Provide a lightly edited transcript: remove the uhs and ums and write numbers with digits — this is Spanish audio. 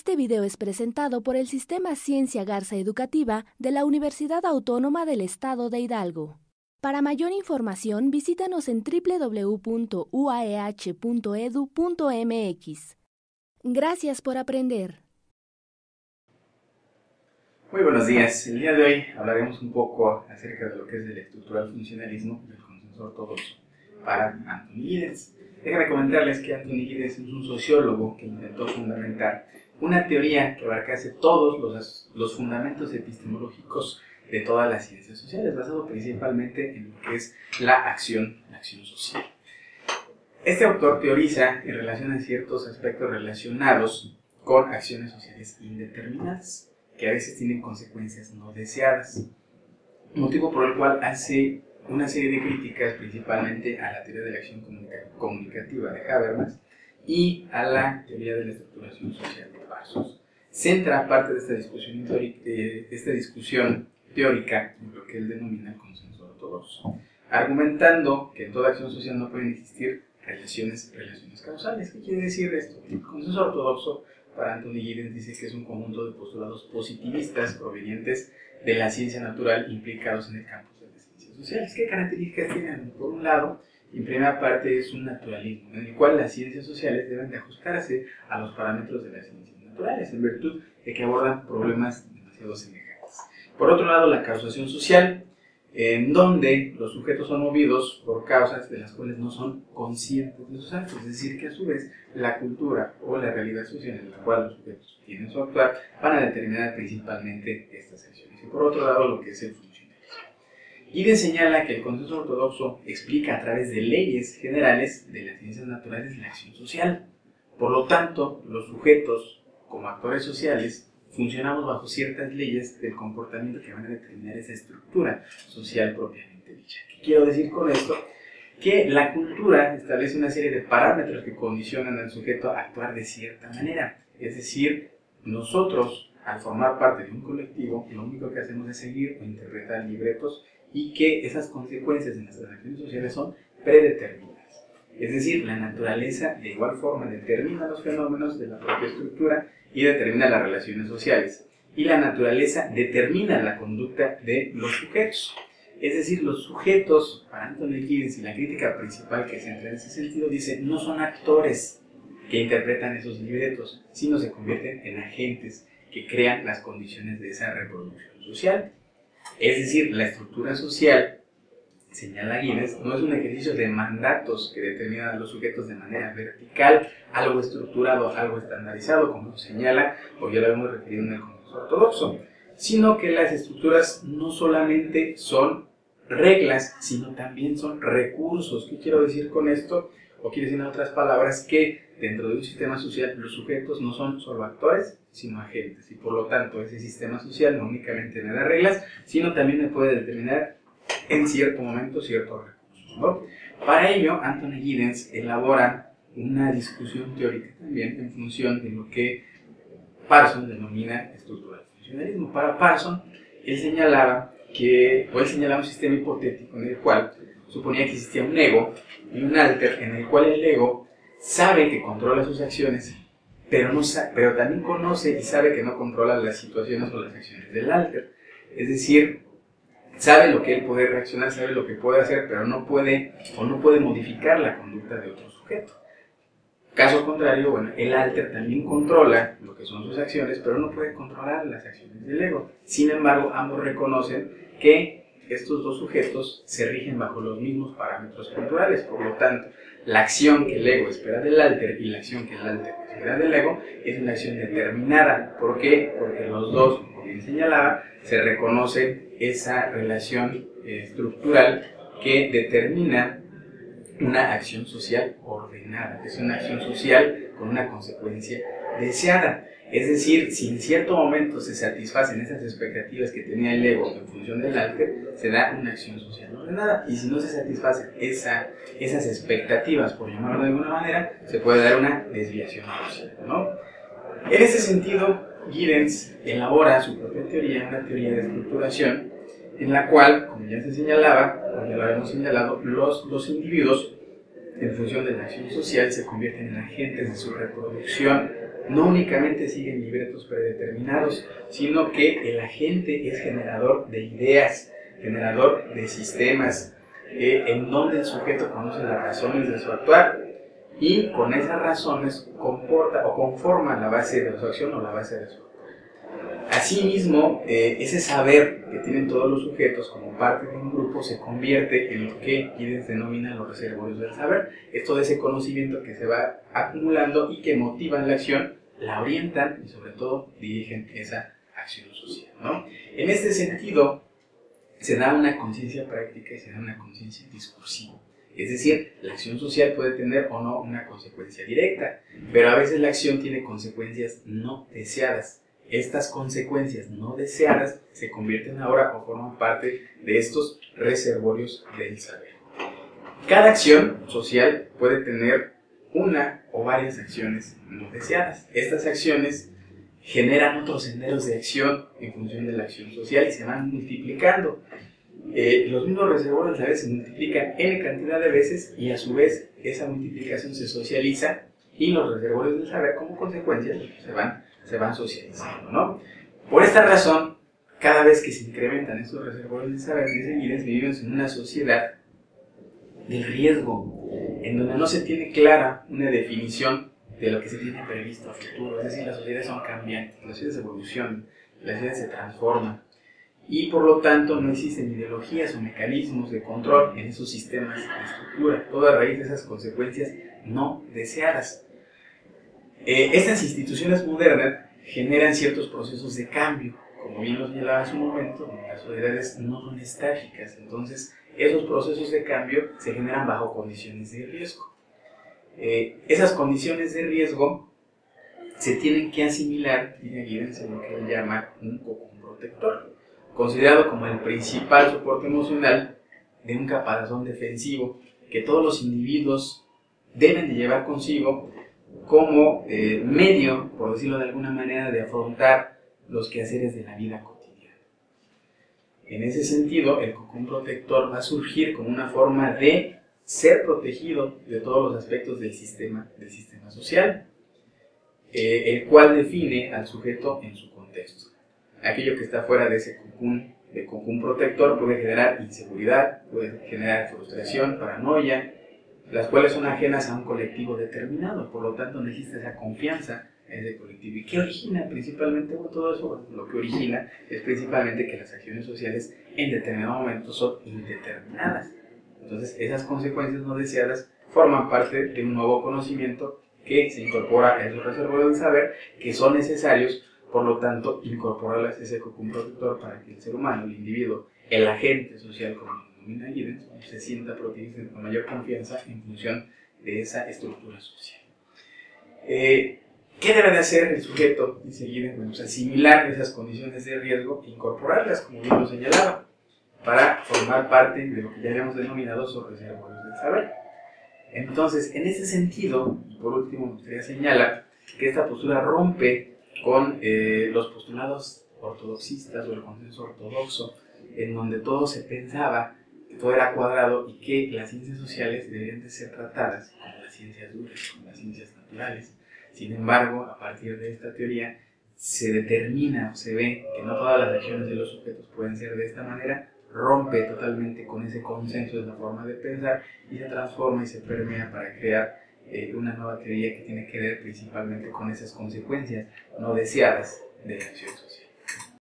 Este video es presentado por el Sistema Ciencia Garza Educativa de la Universidad Autónoma del Estado de Hidalgo. Para mayor información, visítanos en www.uaeh.edu.mx. Gracias por aprender. Muy buenos días. El día de hoy hablaremos un poco acerca de lo que es el estructural funcionalismo del consenso ortodoxo para Anthony Giddens. Déjame comentarles que Anthony Giddens es un sociólogo que intentó fundamentar una teoría que abarcase todos los fundamentos epistemológicos de todas las ciencias sociales, basado principalmente en lo que es la acción social. Este autor teoriza en relación a ciertos aspectos relacionados con acciones sociales indeterminadas, que a veces tienen consecuencias no deseadas, motivo por el cual hace una serie de críticas principalmente a la teoría de la acción comunicativa de Habermas y a la teoría de la estructuración social de Parsons. Centra parte de esta discusión teórica en lo que él denomina el consenso ortodoxo, argumentando que en toda acción social no pueden existir relaciones causales. ¿Qué quiere decir esto? El consenso ortodoxo para Anthony Giddens dice que es un conjunto de postulados positivistas provenientes de la ciencia natural implicados en el campo de las ciencias sociales. ¿Qué características tienen? Por un lado, en primera parte es un naturalismo, en el cual las ciencias sociales deben de ajustarse a los parámetros de las ciencias naturales, en virtud de que abordan problemas demasiado semejantes. Por otro lado, la causación social, en donde los sujetos son movidos por causas de las cuales no son conscientes de sus actos, es decir, que a su vez la cultura o la realidad social en la cual los sujetos tienen su actuar van a determinar principalmente estas acciones. Y por otro lado, lo que es el funcionalismo. Giddens señala que el consenso ortodoxo explica a través de leyes generales de las ciencias naturales la acción social. Por lo tanto, los sujetos, como actores sociales, funcionamos bajo ciertas leyes del comportamiento que van a determinar esa estructura social propiamente dicha. ¿Qué quiero decir con esto? Que la cultura establece una serie de parámetros que condicionan al sujeto a actuar de cierta manera. Es decir, nosotros, al formar parte de un colectivo, lo único que hacemos es seguir o interpretar libretos y que esas consecuencias de nuestras acciones sociales son predeterminadas. Es decir, la naturaleza de igual forma determina los fenómenos de la propia estructura y determina las relaciones sociales. Y la naturaleza determina la conducta de los sujetos. Es decir, los sujetos, para Anthony Giddens, y la crítica principal que se centra en ese sentido, dice, no son actores que interpretan esos libretos, sino se convierten en agentes que crean las condiciones de esa reproducción social. Es decir, la estructura social, señala Giddens, no es un ejercicio de mandatos que determinan a los sujetos de manera vertical, algo estructurado, algo estandarizado, como señala, o ya lo hemos referido en el consenso ortodoxo, sino que las estructuras no solamente son reglas, sino también son recursos. ¿Qué quiero decir con esto? O quiero decir en otras palabras que dentro de un sistema social los sujetos no son solo actores, sino agentes, y por lo tanto ese sistema social no únicamente me da reglas, sino también me puede determinar en cierto momento ciertos recursos, ¿no? Para ello, Anthony Giddens elabora una discusión teórica también en función de lo que Parsons denomina estructural funcionalismo. Para Parsons, él señalaba un sistema hipotético en el cual suponía que existía un ego y un alter, en el cual el ego sabe que controla sus acciones, pero también conoce y sabe que no controla las situaciones o las acciones del alter. Es decir, sabe lo que él puede reaccionar, sabe lo que puede hacer, pero no puede modificar la conducta de otro sujeto. Caso contrario, el alter también controla lo que son sus acciones, pero no puede controlar las acciones del ego. Sin embargo, ambos reconocen que estos dos sujetos se rigen bajo los mismos parámetros culturales. Por lo tanto, la acción que el ego espera del alter y la acción que el alter espera del ego es una acción determinada. ¿Por qué? Porque los dos, como bien señalaba, se reconoce esa relación estructural que determina una acción social ordenada. Es una acción social con una consecuencia deseada. Es decir, si en cierto momento se satisfacen esas expectativas que tenía el ego en función del alter, se da una acción social ordenada. Y si no se satisfacen esas expectativas, por llamarlo de alguna manera, se puede dar una desviación social, ¿no? En ese sentido, Giddens elabora su propia teoría, una teoría de estructuración, en la cual, como ya se señalaba, como ya lo habíamos señalado, los individuos en función de la acción social, se convierten en agentes de su reproducción. No únicamente siguen libretos predeterminados, sino que el agente es generador de ideas, generador de sistemas, en donde el sujeto conoce las razones de su actuar y con esas razones comporta o conforma la base de su acción o la base de su actuar. Asimismo, ese saber que tienen todos los sujetos como parte de un grupo se convierte en lo que Giddens denomina los reservorios del saber. Es todo ese conocimiento que se va acumulando y que motivan la acción, la orientan y sobre todo dirigen esa acción social, ¿no? En este sentido, se da una conciencia práctica y se da una conciencia discursiva. Es decir, la acción social puede tener o no una consecuencia directa, pero a veces la acción tiene consecuencias no deseadas. Estas consecuencias no deseadas se convierten ahora o forman parte de estos reservorios del saber. Cada acción social puede tener una o varias acciones no deseadas. Estas acciones generan otros senderos de acción en función de la acción social y se van multiplicando. Los mismos reservorios del saber se multiplican n cantidad de veces y a su vez esa multiplicación se socializa y los reservorios del saber como consecuencia se van socializando, ¿no? Por esta razón, cada vez que se incrementan estos reservorios del saber, dice Giddens, vivimos en una sociedad del riesgo, en donde no se tiene clara una definición de lo que se tiene previsto a futuro. Es decir, las sociedades son cambiantes, las sociedades evolucionan, las sociedades se transforman y por lo tanto no existen ideologías o mecanismos de control en esos sistemas de estructura, todo a raíz de esas consecuencias no deseadas. Estas instituciones modernas generan ciertos procesos de cambio, como bien lo señalaba hace un momento, las sociedades no son estáticas, entonces esos procesos de cambio se generan bajo condiciones de riesgo. Esas condiciones de riesgo se tienen que asimilar, tiene Giddens, en lo que él llama un cocón protector, considerado como el principal soporte emocional de un caparazón defensivo que todos los individuos deben de llevar consigo como medio, por decirlo de alguna manera, de afrontar los quehaceres de la vida cotidiana. En ese sentido, el cocón protector va a surgir como una forma de ser protegido de todos los aspectos del sistema social, el cual define al sujeto en su contexto. Aquello que está fuera de ese cocón protector puede generar inseguridad, puede generar frustración, paranoia, las cuales son ajenas a un colectivo determinado, por lo tanto necesita esa confianza en ese colectivo. ¿Y qué origina principalmente? Bueno, todo eso, bueno, lo que origina es principalmente que las acciones sociales en determinado momento son indeterminadas. Entonces esas consecuencias no deseadas forman parte de un nuevo conocimiento que se incorpora a esos reservorios del saber que son necesarios, por lo tanto incorporarlas a ese cocón protector para que el ser humano, el individuo, el agente social, como denomina Giddens, se sienta protegido con mayor confianza en función de esa estructura social. ¿Qué debe de hacer el sujeto? Dice Giddens, bueno, asimilar esas condiciones de riesgo e incorporarlas, como bien lo señalaba, para formar parte de lo que ya habíamos denominado los reservorios del saber. Entonces, en ese sentido, y por último me gustaría señalar que esta postura rompe con los postulados ortodoxistas o el consenso ortodoxo, en donde todo se pensaba que todo era cuadrado y que las ciencias sociales deberían de ser tratadas como las ciencias duras, como las ciencias naturales. Sin embargo, a partir de esta teoría se determina o se ve que no todas las acciones de los sujetos pueden ser de esta manera, rompe totalmente con ese consenso de la forma de pensar y se transforma y se permea para crear una nueva teoría que tiene que ver principalmente con esas consecuencias no deseadas de la acción social.